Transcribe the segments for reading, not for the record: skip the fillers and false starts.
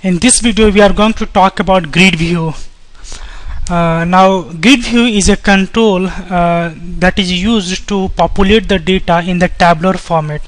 In this video we are going to talk about grid view. Now grid view is a control that is used to populate the data in the tabular format.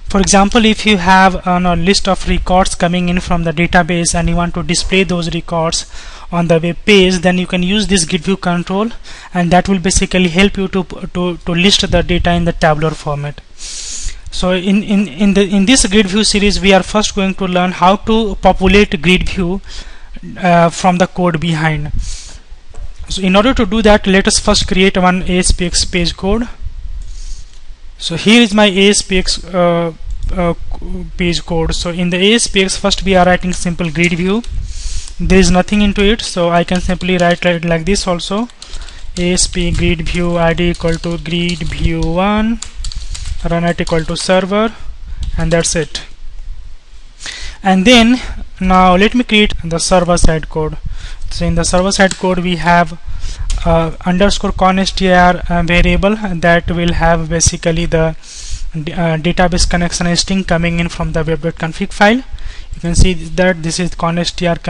For example, if you have a list of records coming in from the database and you want to display those records on the web page, then you can use this grid view control, and that will basically help you to list the data in the tabular format. So in this grid view series, we are first going to learn how to populate grid view from the code behind. So in order to do that, let us first create one ASPX page code. So here is my ASPX page code. So in the ASPX, first we are writing simple grid view. There is nothing into it, so I can simply write it like this also. ASP grid view ID equal to grid view 1, run it equal to server, and that's it. And then now let me create the server side code. So in the server side code we have underscore constr variable that will have basically the database connection string coming in from the web.config file. You can see that this is constr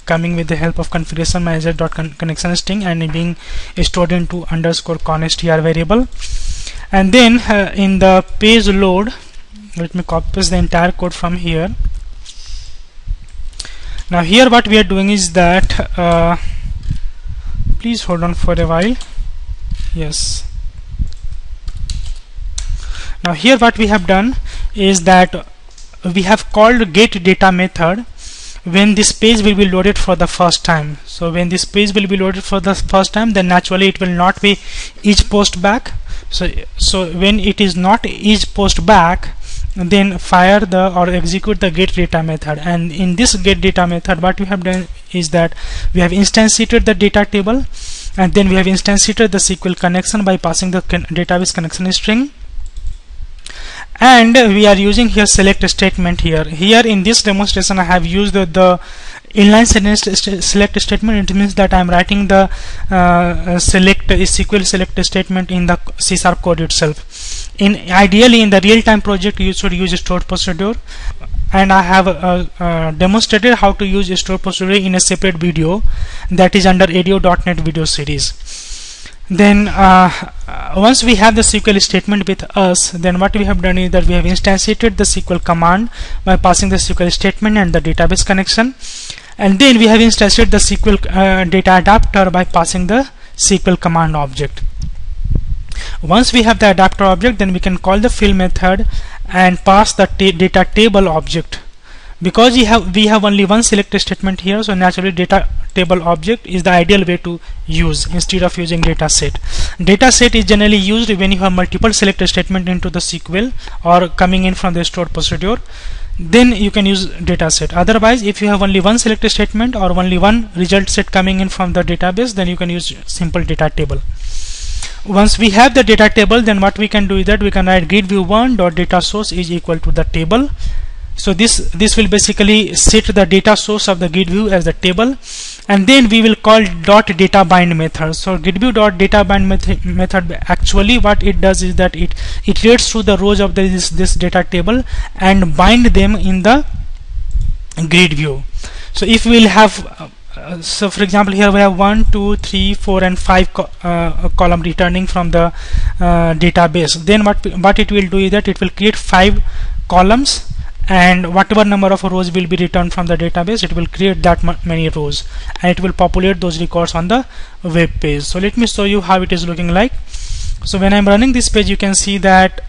coming with the help of configuration manager.connection string and being stored into underscore constr variable. And then in the page load, let me copy paste the entire code from here. Now here what we are doing is that please hold on for a while. Yes. Now here what we have done is that we have called get data method when this page will be loaded for the first time. So when this page will be loaded for the first time, then naturally it will not be each post back. So when it is not each post back, then fire the or execute the get data method. And in this get data method, what we have done is that we have instantiated the data table, and then we have instantiated the SQL connection by passing the database connection string. And we are using here select STATEMENT here. Here in this demonstration I have used the inline select statement. It means that I am writing the SQL select statement in the C# code itself. Ideally in the real-time project you should use stored procedure, and I have demonstrated how to use stored procedure in a separate video that is under ADO.NET video series. Then once we have the SQL statement with us, then what we have done is that we have instantiated the SQL command by passing the SQL statement and the database connection, and then we have instantiated the SQL data adapter by passing the SQL command object. Once we have the adapter object, then we can call the fill method and pass the data table object. Because we have only one select statement here, so naturally data table object is the ideal way to use instead of using data set. Data set is generally used when you have multiple select statement into the SQL or coming in from the stored procedure. Then you can use data set. Otherwise, if you have only one select statement or only one result set coming in from the database, then you can use simple data table. Once we have the data table, then what we can do is that we can write grid view 1 dot data source is equal to the table. So this will basically set the data source of the grid view as the table, and then we will call dot data bind method. So grid view dot data bind method actually what it does is that it iterates through the rows of this data table and bind them in the grid view. So if we will have so for example here we have 1, 2, 3, 4 and 5 column returning from the database, then what it will do is that it will create 5 columns, and whatever number of rows will be returned from the database, it will create that many rows, and it will populate those records on the web page. So let me show you how it is looking like. So when I'm running this page, you can see that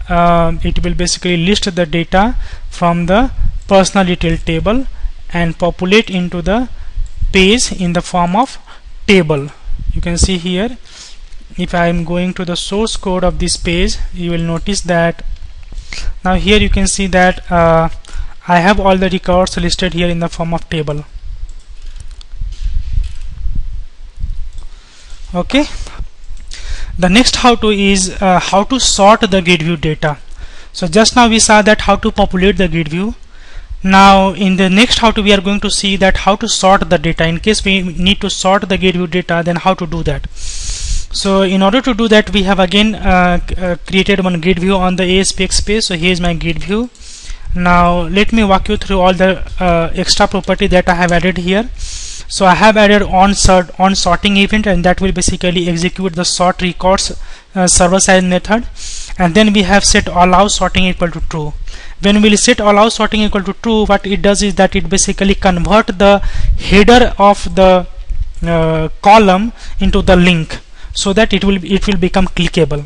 it will basically list the data from the personal detail table and populate into the page in the form of table. You can see here, if I am going to the source code of this page, you will notice that now here you can see that I have all the records listed here in the form of table. Okay. The next how to is how to sort the grid view data. So just now we saw that how to populate the grid view. Now in the next how to we are going to see that how to sort the data. In case we need to sort the grid view data, then how to do that. So in order to do that, we have again created one grid view on the ASPX page. So here is my grid view. Now let me walk you through all the extra property that I have added here. So I have added on sorting event, and that will basically execute the sort records server side method. And then we have set allow sorting equal to true. When we set allow sorting equal to true, what it does is that it basically convert the header of the column into the link, so that it will become clickable.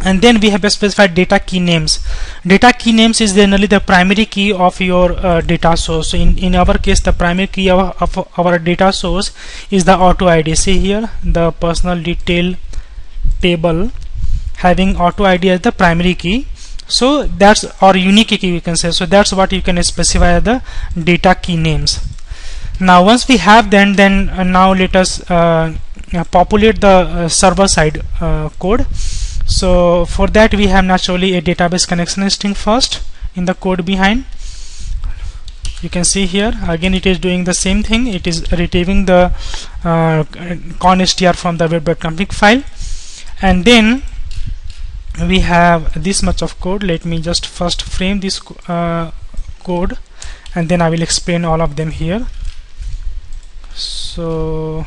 And then we have specified data key names. Data key names is generally the primary key of your data source. So in our case, the primary key of our data source is the auto ID. See here, the personal detail table having auto ID as the primary key. So that's our unique key, we can say. So that's what you can specify as the data key names. Now once we have then now let us populate the server side code. So for that we have naturally a database connection string first in the code behind. You can see here again it is doing the same thing. It is retrieving the constr from the web.config file, and then we have this much of code. Let me just first frame this code, and then I will explain all of them here. So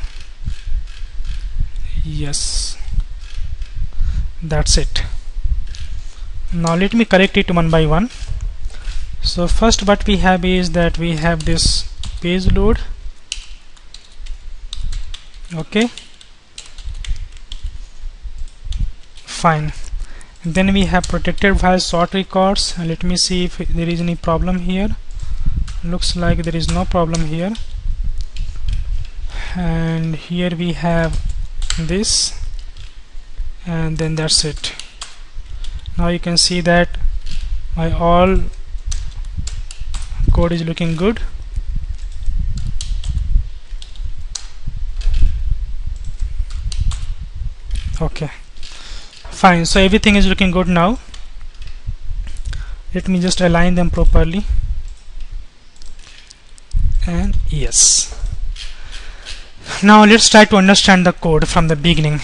yes, that's it. Now let me correct it one by one. So first what we have is that we have this page load. Okay, fine. And then we have protected while sort records. Let me see if there is any problem here. Looks like there is no problem here. And here we have this, and then that's it. Now you can see that my all code is looking good. Okay, fine. So everything is looking good now. Let me just align them properly, and yes. Now let's try to understand the code from the beginning.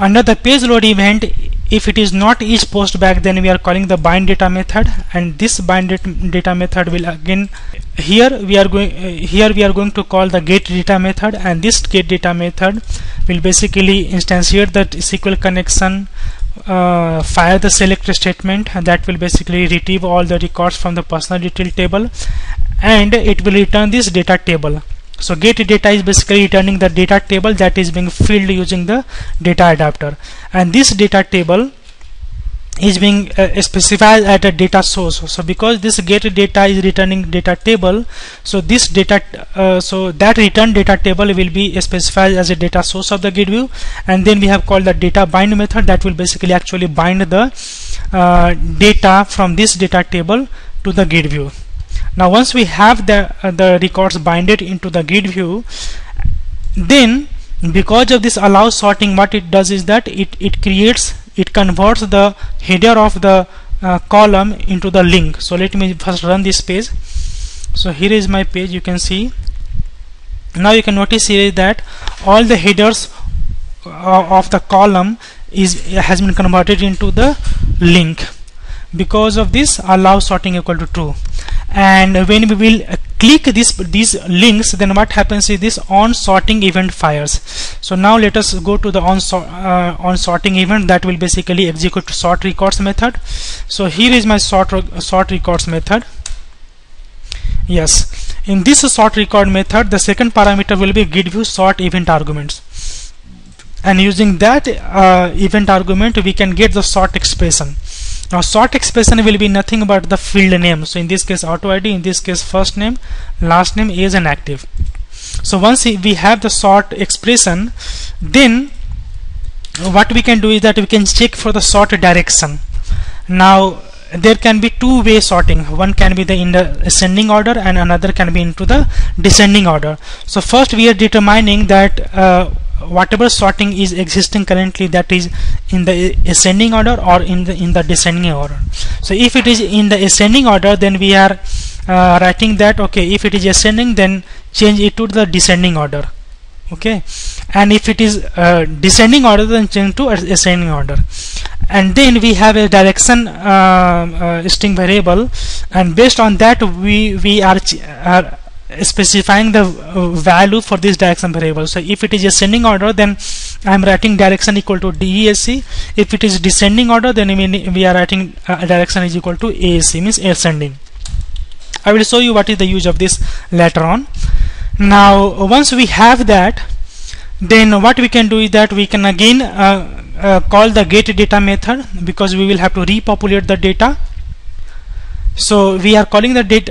Under the page load event, if it is not each post back, then we are calling the bind data method, and this bind data method will again here we are going to call the get data method, and this get data method will basically instantiate the SQL connection, fire the select statement, and that will basically retrieve all the records from the personal detail table, and it will return this data table. So get data is basically returning the data table that is being filled using the data adapter, and this data table is being specified at a data source. So because this get data is returning data table, so this data so that return data table will be specified as a data source of the GridView, and then we have called the data bind method that will basically actually bind the data from this data table to the GridView. Now once we have the records binded into the GridView, then because of this allow sorting, what it does is that it converts the header of the column into the link. So let me first run this page. So here is my page. You can see now, you can notice here that all the headers of the column has been converted into the link because of this allow sorting equal to true. And when we will click these links, then what happens is this on sorting event fires. So now let us go to the on sorting event that will basically execute sort records method. So here is my sort records method. Yes, in this sort record method, the second parameter will be GridView sort event arguments, and using that event argument we can get the sort expression. Now sort expression will be nothing but the field name. So in this case auto ID, in this case first name, last name, age and active. So once we have the sort expression, then what we can do is that we can check for the sort direction. Now there can be two-way sorting. One can be in the ascending order and another can be into the descending order. So first we are determining that whatever sorting is existing currently, that is in the ascending order or in the descending order. So if it is in the ascending order, then we are writing that okay, if it is ascending, then change it to the descending order. Okay, and if it is descending order, then change to ascending order. and then we have a direction string variable, and based on that we are specifying the value for this direction variable. So if it is ascending order, then I am writing direction equal to DESC. If it is descending order, then we are writing direction is equal to ASC, means ascending. I will show you what is the use of this later on. Now once we have that, then what we can do is that we can again call the get data method, because we will have to repopulate the data. So we are calling the get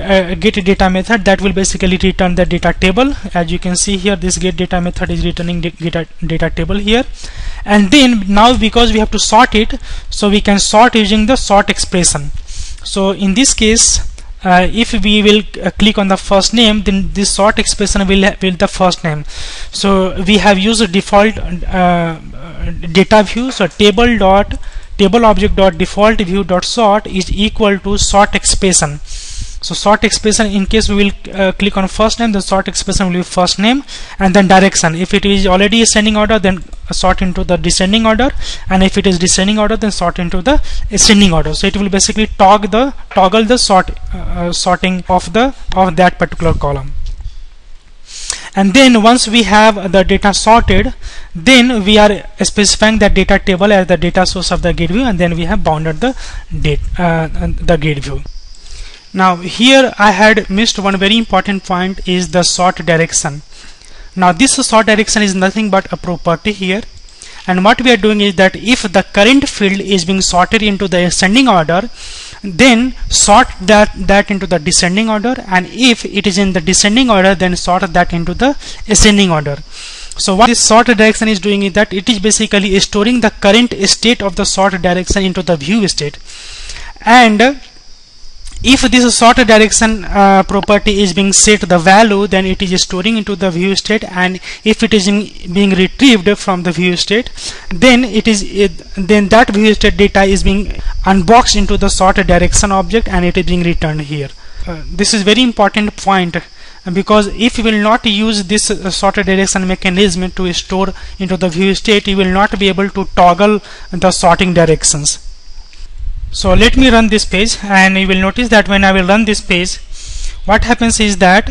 data method that will basically return the data table. As you can see here, this get data method is returning data table here. And then now, because we have to sort it, so we can sort using the sort expression. So in this case, if we will click on the first name, then this sort expression will the first name. So we have used a default data view. So table object dot default view dot sort is equal to sort expression. So sort expression, in case we will click on first name, the sort expression will be first name, and then direction. If it is already ascending order, then sort into the descending order, and if it is descending order, then sort into the ascending order. So it will basically toggle the sorting of that particular column. And then once we have the data sorted, then we are specifying the data table as the data source of the GridView, and then we have bounded the GridView. Now here I had missed one very important point, is the sort direction. Now this sort direction is nothing but a property here, and what we are doing is that if the current field is being sorted into the ascending order, then sort that into the descending order, and if it is in the descending order, then sort that into the ascending order. So what this sort direction is doing is that it is basically storing the current state of the sort direction into the view state, and if this sort direction property is being set the value, then it is storing into the view state, and if it is being retrieved from the view state, then then that view state data is being unboxed into the sort direction object, and it is being returned here. This is very important point, because if you will not use this sort direction mechanism to store into the view state, you will not be able to toggle the sorting directions. So let me run this page, and you will notice that when I will run this page, what happens is that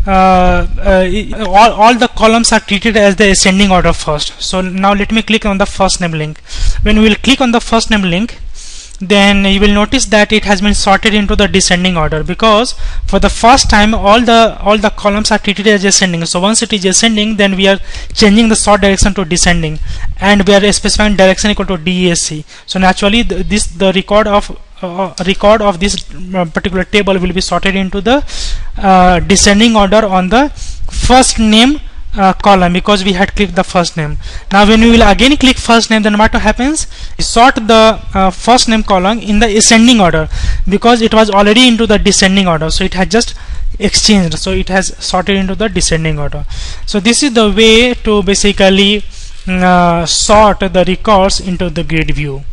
all the columns are treated as the ascending order first. So now let me click on the first name link. When we will click on the first name link, then you will notice that it has been sorted into the descending order, because for the first time all the columns are treated as ascending. So once it is ascending, then we are changing the sort direction to descending, and we are specifying direction equal to DESC. So naturally the record of this particular table will be sorted into the descending order on the first name column, because we had clicked the first name. Now when we will again click first name, then what happens? We sort the first name column in the ascending order, because it was already into the descending order, so it had just exchanged, so it has sorted into the descending order. So this is the way to basically sort the records into the grid view.